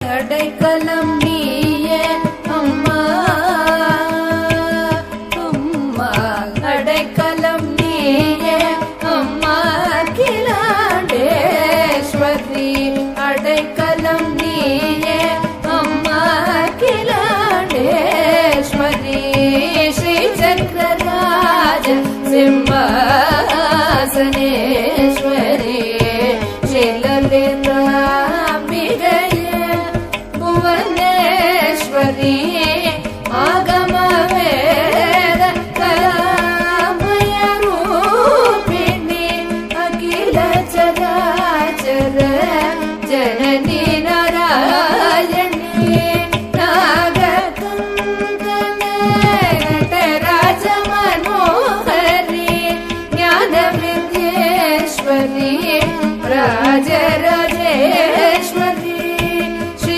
அடைக்கலம் நீயே அம்மா அம்மா அடைக்கலம் நீயே அம்மா அகிலாண்டேஸ்வரி அடைக்கலம் நீயே அம்மா அகிலாண்டேஸ்வரி ஸ்ரீ சக்கரராஜ சிம்மாசனேஸ்வரி ಶ್ರೀಲಲಿತಾಂಬಿಕೆಯೇ ಭುವನೇಶ್ವರಿ